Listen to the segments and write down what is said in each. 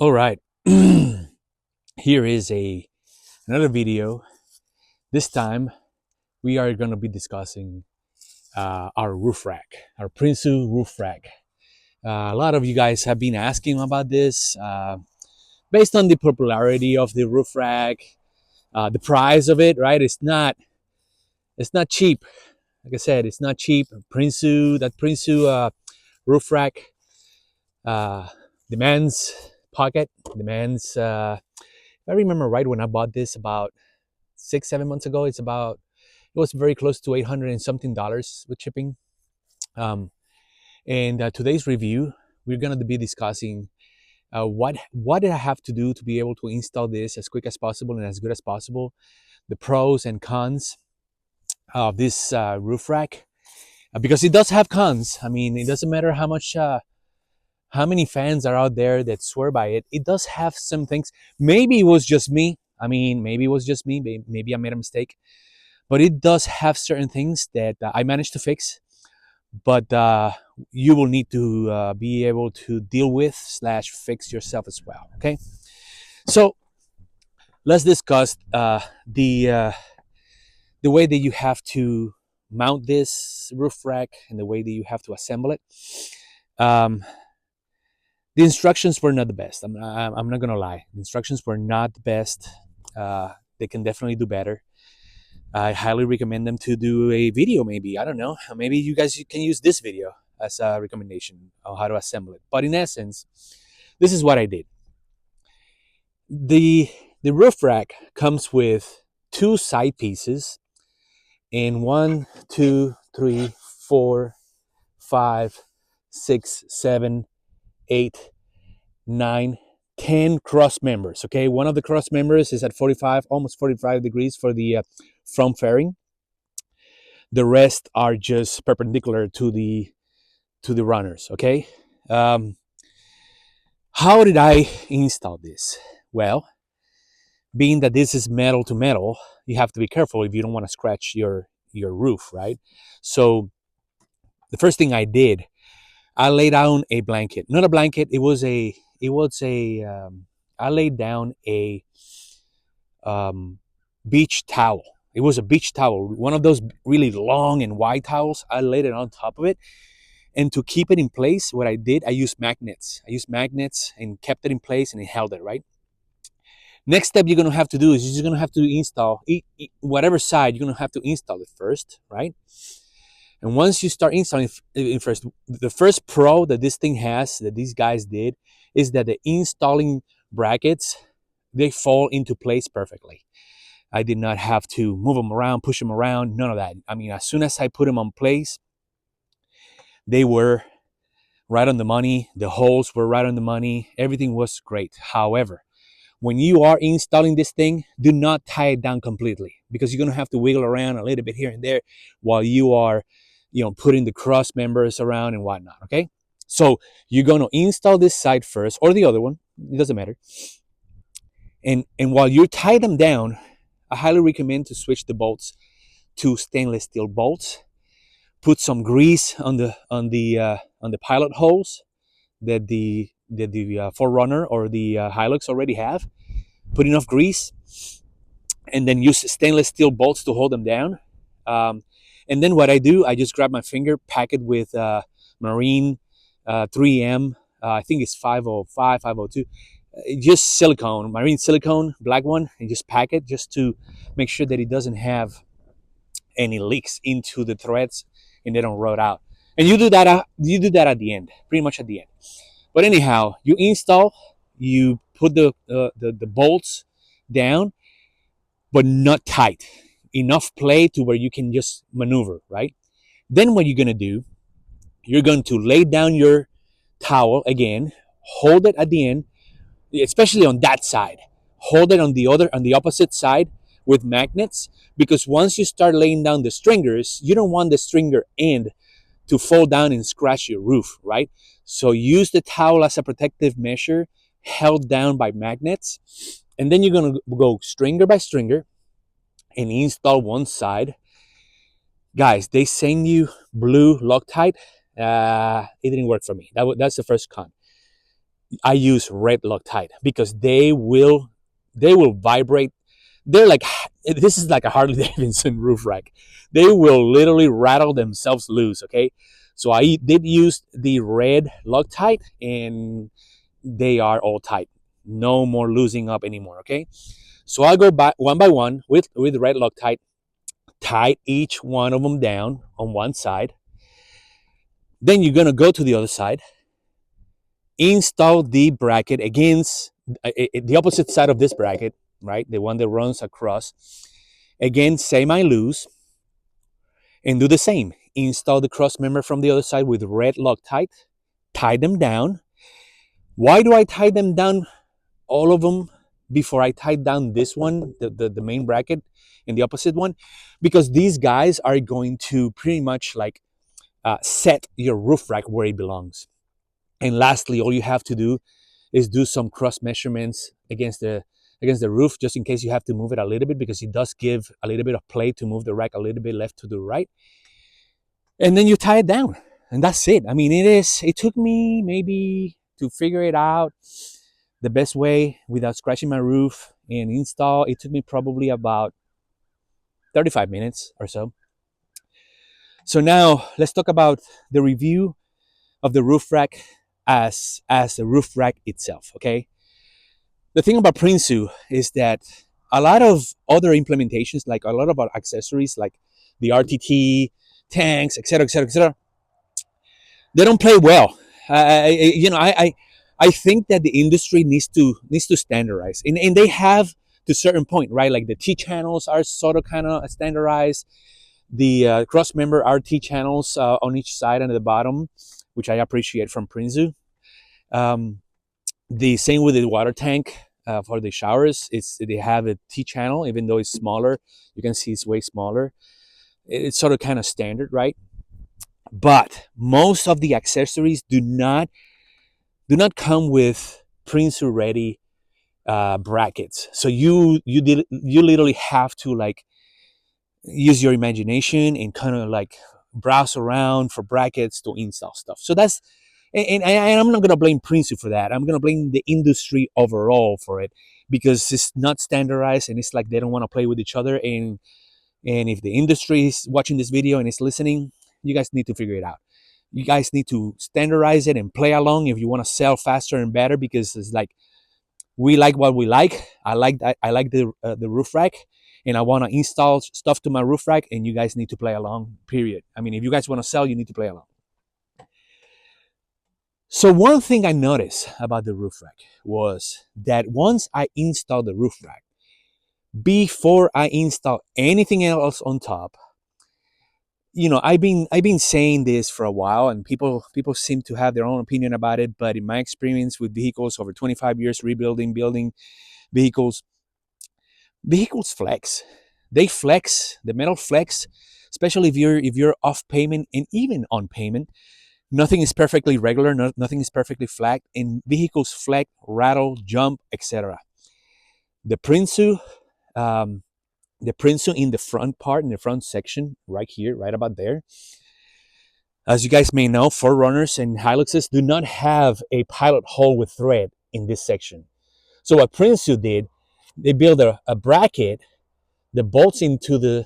All right. Here is another video. This time we are going to be discussing our roof rack, our Prinsu roof rack. A lot of you guys have been asking about this based on the popularity of the roof rack, the price of it. Right? It's not cheap. Like I said, it's not cheap. That Prinsu roof rack uh, demands pocket, demands. If I remember right, when I bought this about 6 7 months ago, it was very close to 800 and something dollars with shipping. um, and today's review, we're going to be discussing what did I have to do to be able to install this as quick as possible and as good as possible, the pros and cons of this roof rack, because it does have cons. I mean, it doesn't matter how many fans are out there that swear by it. It does have some things. Maybe it was just me. I mean, maybe it was just me. Maybe I made a mistake, but it does have certain things that I managed to fix. But you will need to be able to deal with slash fix yourself as well. Okay, so let's discuss the way that you have to mount this roof rack and the way that you have to assemble it. Um, the instructions were not the best. I'm not gonna lie. The instructions were not the best. They can definitely do better. I highly recommend them to do a video. Maybe, I don't know. Maybe you guys can use this video as a recommendation on how to assemble it. But in essence, this is what I did. The the roof rack comes with two side pieces and 1, 2, 3, 4, 5, 6, 7, 8, 9, 10 cross members. Okay, one of the cross members is at 45, almost 45 degrees for the front fairing. The rest are just perpendicular to the runners. Okay, um, how did I install this? Well, being that this is metal to metal, you have to be careful if you don't want to scratch your roof, right? So the first thing I did, I laid down a blanket. Not a blanket. I laid down a um, beach towel. It was a beach towel, one of those really long and wide towels. I laid it on top of it, and to keep it in place, what I did, I used magnets. I used magnets and kept it in place, and it held it right. Next step you're gonna have to do is you're just gonna have to install whatever side you're gonna have to install it first, right? And once you start installing it first, the first pro that this thing has, that these guys did, is that the installing brackets, they fall into place perfectly. I did not have to move them around, push them around, none of that. I mean, as soon as I put them on place, they were right on the money. The holes were right on the money. Everything was great. However, when you are installing this thing, do not tie it down completely, because you're going to have to wiggle around a little bit here and there while you are, putting the cross members around and whatnot. Okay, so you're going to install this side first, or the other one, it doesn't matter. And while you tie them down, I highly recommend to switch the bolts to stainless steel bolts. Put some grease on the pilot holes that the Forerunner or the Hilux already have. Put enough grease, and then use stainless steel bolts to hold them down. And then what I do, I just grab my finger, pack it with marine 3M. I think it's 505, 502. Just silicone, marine silicone, black one, and just pack it just to make sure that it doesn't have any leaks into the threads and they don't rot out. And you do that. At the end, pretty much at the end. But anyhow, you install, you put the bolts down, but not tight. Enough play to where you can just maneuver, right? Then what you're gonna do, you're going to lay down your towel again, hold it at the end, especially on that side. Hold it on the opposite side with magnets, because once you start laying down the stringers, you don't want the stringer end to fall down and scratch your roof, right? So use the towel as a protective measure, held down by magnets, and then you're gonna go stringer by stringer and install one side. Guys, they send you blue Loctite. It didn't work for me. That's the first con. I use red Loctite because they will vibrate. They're like, this is like a Harley Davidson roof rack. They will literally rattle themselves loose. Okay, so I did use the red Loctite, and they are all tight. No more losing up anymore. Okay, so I'll go by one with red Loctite, tie each one of them down on one side. Then you're gonna go to the other side, install the bracket against the opposite side of this bracket, right? The one that runs across. Again, semi loose, and do the same. Install the cross member from the other side with red Loctite, tie them down. Why do I tie them down, all of them, before I tie down this one, the main bracket, and the opposite one? Because these guys are going to pretty much like set your roof rack where it belongs. And lastly, all you have to do is do some cross measurements against the roof, just in case you have to move it a little bit, because it does give a little bit of play to move the rack a little bit left to the right. And then you tie it down, and that's it. I mean, it took me maybe to figure it out the best way without scratching my roof and install. It took me probably about 35 minutes or so. So now let's talk about the review of the roof rack as the roof rack itself. Okay, the thing about Prinsu is that a lot of other implementations, like a lot of our accessories, like the RTT tanks, etc., etc., etc., they don't play well. I think that the industry needs to standardize, and they have to a certain point, right? Like the T channels are sort of kind of standardized. The cross member RT channels on each side and at the bottom, which I appreciate from Prinsu. Um, the same with the water tank for the showers. They have a T channel, even though it's smaller. You can see it's way smaller. It's sort of kind of standard, right? But most of the accessories do not come with Prinsu ready brackets. So you literally have to like use your imagination and kind of like browse around for brackets to install stuff. So that's and I'm not gonna blame Prinsu for that. I'm gonna blame the industry overall for it, because it's not standardized, and it's like they don't want to play with each other. And if the industry is watching this video and is listening, you guys need to figure it out. You guys need to standardize it and play along if you want to sell faster and better, because it's like we like what we like. I like the roof rack, and I want to install stuff to my roof rack, and you guys need to play along. Period. I mean, if you guys want to sell, you need to play along. So one thing I noticed about the roof rack was that once I installed the roof rack, before I install anything else on top, I've been saying this for a while, and people seem to have their own opinion about it. But in my experience with vehicles over 25 years building vehicles, vehicles flex. They flex. The metal flex, especially if you're off payment and even on payment. Nothing is perfectly regular. Nothing is perfectly flat, and vehicles flex, rattle, jump, etc. The Prinsu, um, the Prinsu in the front part, in the front section, right here, right about there. As you guys may know, Forerunners and Hiluxes do not have a pilot hole with thread in this section. So what Prinsu did, they built a bracket that bolts into the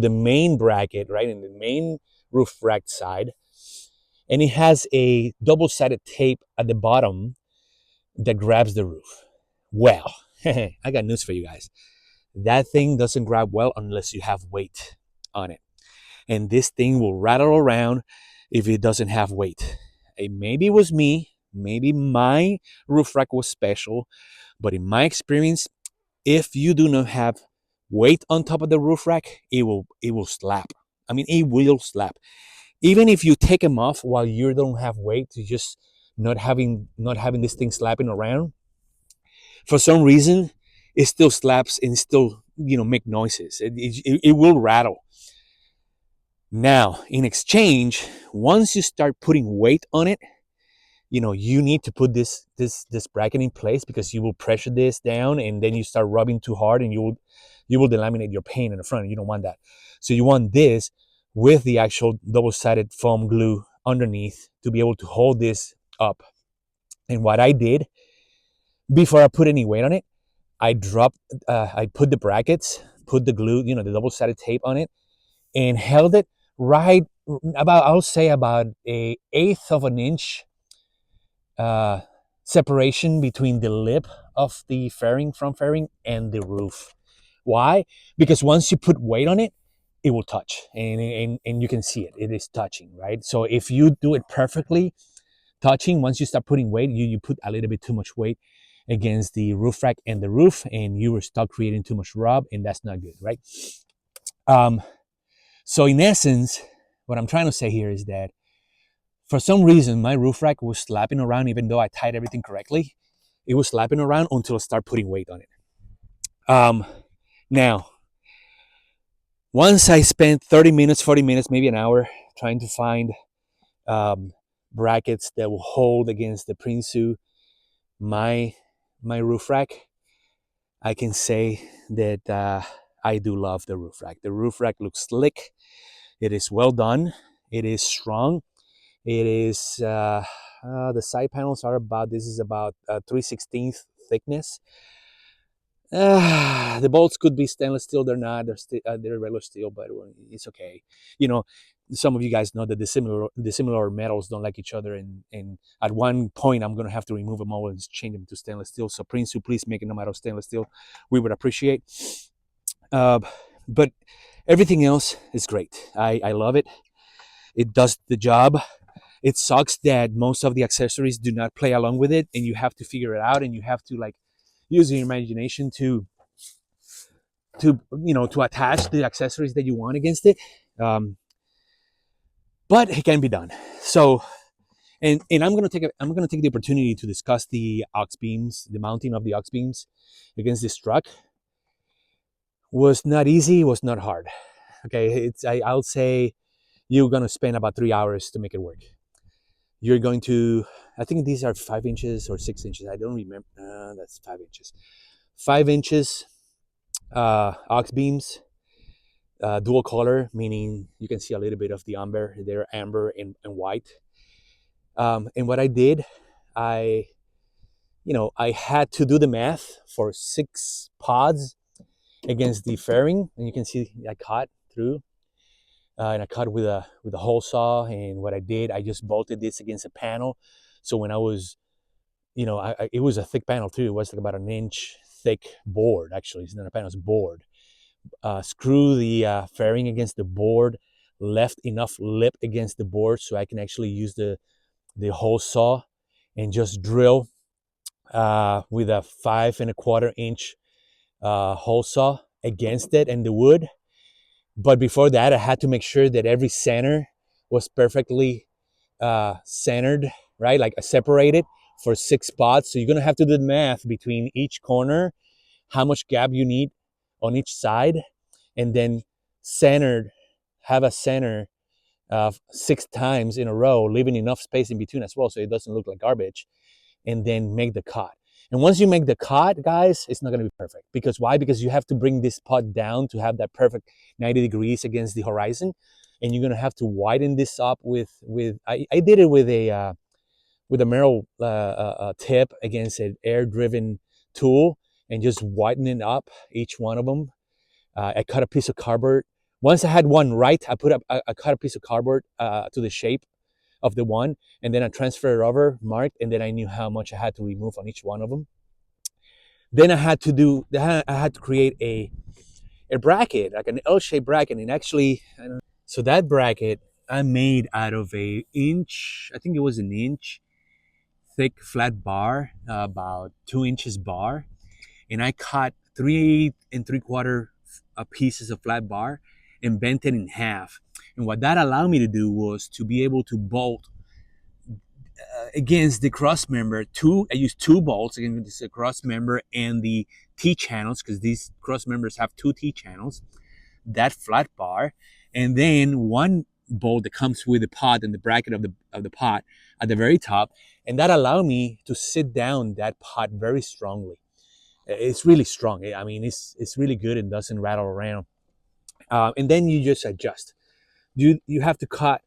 main bracket, right, in the main roof rack side, and it has a double-sided tape at the bottom that grabs the roof. Well, I got news for you guys. That thing doesn't grab well unless you have weight on it, and this thing will rattle around if it doesn't have weight. Maybe it was me, maybe my roof rack was special, but in my experience, if you do not have weight on top of the roof rack, it will slap. I mean, it will slap. Even if you take them off while you don't have weight, to just not having this thing slapping around, for some reason, it still slaps and still make noises. It will rattle. Now, in exchange, once you start putting weight on it, you need to put this bracket in place, because you will pressure this down, and then you start rubbing too hard, and you will delaminate your paint in the front. You don't want that. So you want this with the actual double-sided foam glue underneath to be able to hold this up. And what I did before I put any weight on it, I put the brackets, put the glue, the double-sided tape on it, and held it right about, I'll say about a eighth of an inch uh, separation between the lip of the fairing, front fairing, and the roof. Why? Because once you put weight on it, it will touch, and you can see it. It is touching, right? So if you do it perfectly, touching, once you start putting weight, you put a little bit too much weight against the roof rack and the roof, and you will start creating too much rub, and that's not good, right? Um, so in essence, what I'm trying to say here is that for some reason, my roof rack was slapping around, even though I tied everything correctly. It was slapping around until I start putting weight on it. Now, once I spent 30 minutes, 40 minutes, maybe an hour trying to find um, brackets that will hold against the Prinsu, my roof rack, I can say that I do love the roof rack. The roof rack looks slick. It is well done. It is strong. It is the side panels are about, this is about 3/16 thickness. The bolts could be stainless steel. They're not. They're regular steel, but it's okay. You know, some of you guys know that the similar metals don't like each other, and at one point I'm gonna have to remove them all and change them to stainless steel. So Prinsu, please make them out of stainless steel. We would appreciate. Uh, but everything else is great. I love it. It does the job. It sucks that most of the accessories do not play along with it, and you have to figure it out, and you have to like use your imagination to attach the accessories that you want against it. But it can be done. So and I'm gonna take the opportunity to discuss the aux beams, the mounting of the aux beams against this truck. Was not easy, was not hard. Okay, I'll say you're gonna spend about 3 hours to make it work. You're going to, I think these are 5 inches or 6 inches. I don't remember. That's 5 inches. 5 inches aux beams, dual color, meaning you can see a little bit of the amber. They're amber and white. And what I did, I I had to do the math for 6 pods against the fairing, and you can see I cut through, and I cut with a hole saw. And what I did, I just bolted this against a panel. So when I was, it was a thick panel too. It was like about an inch thick board. Actually, it's not a panel; it's board. Screw the fairing against the board. Left enough lip against the board so I can actually use the hole saw and just drill with a 5.25 inch hole saw against it and the wood. But before that, I had to make sure that every center was perfectly centered, right? Like separated for 6 spots. So you're gonna have to do the math between each corner, how much gap you need on each side, and then centered, have a center 6 times in a row, leaving enough space in between as well so it doesn't look like garbage, and then make the cut. And once you make the cut, guys, it's not going to be perfect. Because why? Because you have to bring this pot down to have that perfect 90 degrees against the horizon. And you're going to have to widen this up I did it with a metal tip against an air-driven tool, and just widening up each one of them. I cut a piece of cardboard. Once I had one right, I cut a piece of cardboard to the shape of the one, and then I transferred it over, marked, and then I knew how much I had to remove on each one of them. Then I had to create a bracket, like an L-shaped bracket, and actually, so that bracket I made out of a inch, I think it was an inch thick flat bar, about 2 inches bar, and I cut 3 3/4 pieces of flat bar and bent it in half. And what that allowed me to do was to be able to bolt against the cross member. I used 2 bolts against the cross member and the T channels, because these cross members have 2 T channels, that flat bar, and then one bolt that comes with the pot and the bracket of the pot at the very top, and that allowed me to sit down that pot very strongly. It's really strong. I mean, it's really good and doesn't rattle around. And then you just adjust. You have to cut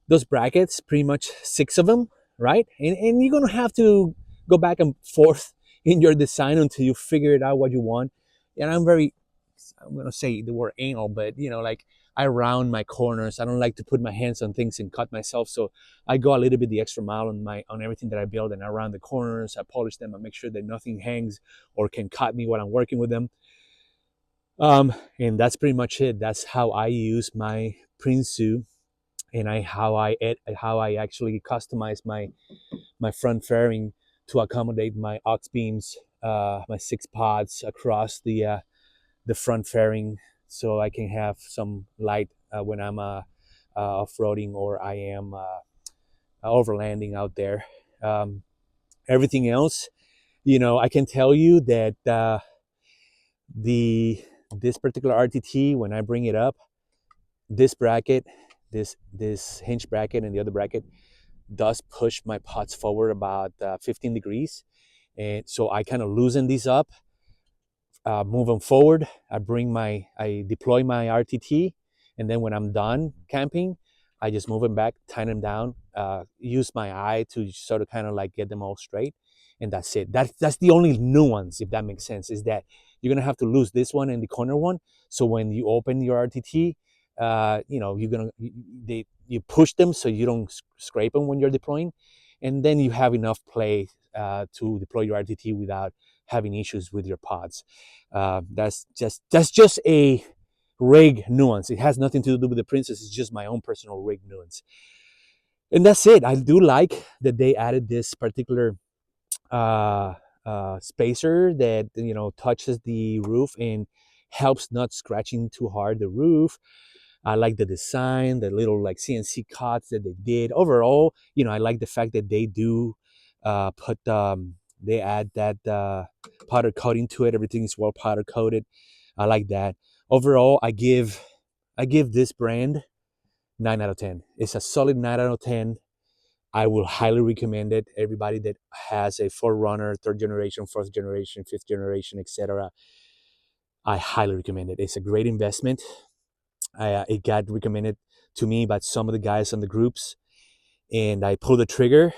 those brackets, pretty much 6 of them, right? And you're gonna have to go back and forth in your design until you figure it out what you want. And I'm gonna say the word anal, but like I round my corners. I don't like to put my hands on things and cut myself, so I go a little bit the extra mile on everything that I build, and I round the corners. I polish them. I make sure that nothing hangs or can cut me while I'm working with them. And that's pretty much it. That's how I use my Prinsu, and how I actually customize my front fairing to accommodate my aux beams, my 6 pods across the front fairing, so I can have some light when I'm off-roading or I am overlanding out there. Um, Everything else, I can tell you that the this particular RTT, when I bring it up, this bracket, this hinge bracket and the other bracket does push my pots forward about 15 degrees, and so I kind of loosen these up, move them forward. I deploy my RTT, and then when I'm done camping, I just move them back, tighten them down, use my eye to sort of kind of like get them all straight, and that's it. That's the only nuance, if that makes sense, is that you're gonna have to lose this one and the corner one. So when you open your RTT, you push them so you don't scrape them when you're deploying, and then you have enough play to deploy your RTT without having issues with your pods. That's just a rig nuance. It has nothing to do with the Princess. It's just my own personal rig nuance, and that's it. I do like that they added this particular uh, spacer that touches the roof and helps not scratching too hard the roof. I like the design, the little like CNC cuts that they did. Overall, I like the fact that they do put they add that powder coating to it. Everything is well powder coated. I like that. Overall, I give this brand 9 out of 10. It's a solid 9 out of 10. I will highly recommend it. Everybody that has a Forerunner, third generation, fourth generation, fifth generation, etc. I highly recommend it. It's a great investment. It got recommended to me by some of the guys on the groups, and I pulled the trigger.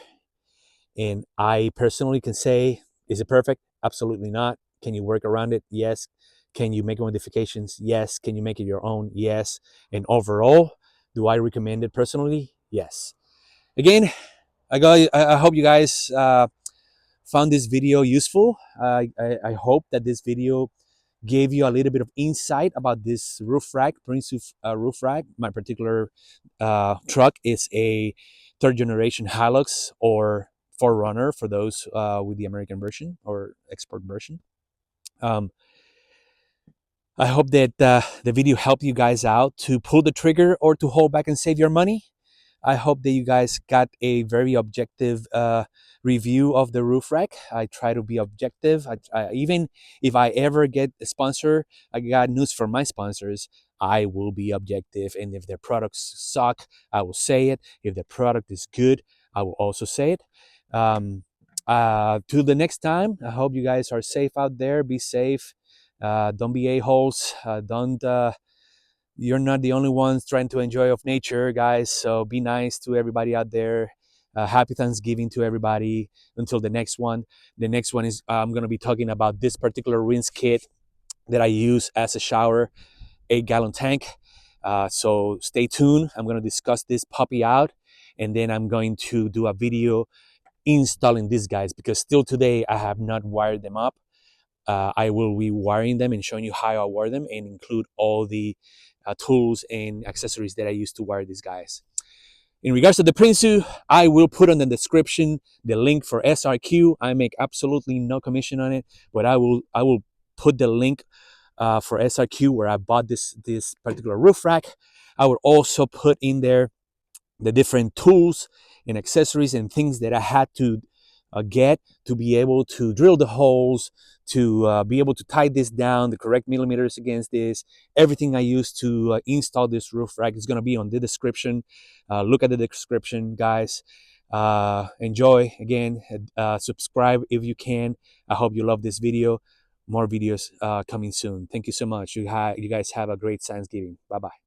And I personally can say, is it perfect? Absolutely not. Can you work around it? Yes. Can you make modifications? Yes. Can you make it your own? Yes. And overall, do I recommend it personally? Yes. Again, I hope you guys found this video useful. I hope that this video gave you a little bit of insight about this roof rack, Prinsu roof rack. My particular truck is a third generation Hilux or Forerunner for those with the American version or export version. I hope that the video helped you guys out to pull the trigger or to hold back and save your money. I hope that you guys got a very objective review of the roof rack. I try to be objective. Even if I ever get a sponsor, I got news for my sponsors. I will be objective. And if their products suck, I will say it. If the product is good, I will also say it. Till the next time, I hope you guys are safe out there. Be safe. Don't be a-holes. Don't You're not the only ones trying to enjoy of nature, guys. So be nice to everybody out there. Happy Thanksgiving to everybody. Until the next one. The next one is I'm going to be talking about this particular rinse kit that I use as a shower, 8-gallon tank. So stay tuned. I'm going to discuss this puppy out, and then I'm going to do a video installing these guys, because still today I have not wired them up. I will be wiring them and showing you how I wire them, and include all the tools and accessories that I use to wire these guys. In regards to the Prinsu, I will put on the description the link for SRQ. I make absolutely no commission on it, but I will put the link for SRQ where I bought this particular roof rack. I will also put in there the different tools and accessories and things that I had to get to be able to drill the holes, to be able to tie this down, the correct millimeters against this. Everything I used to install this roof rack is going to be on the description. Look at the description, guys. Enjoy. Again, subscribe if you can. I hope you love this video. More videos coming soon. Thank you so much. You guys have a great Thanksgiving. Bye-bye.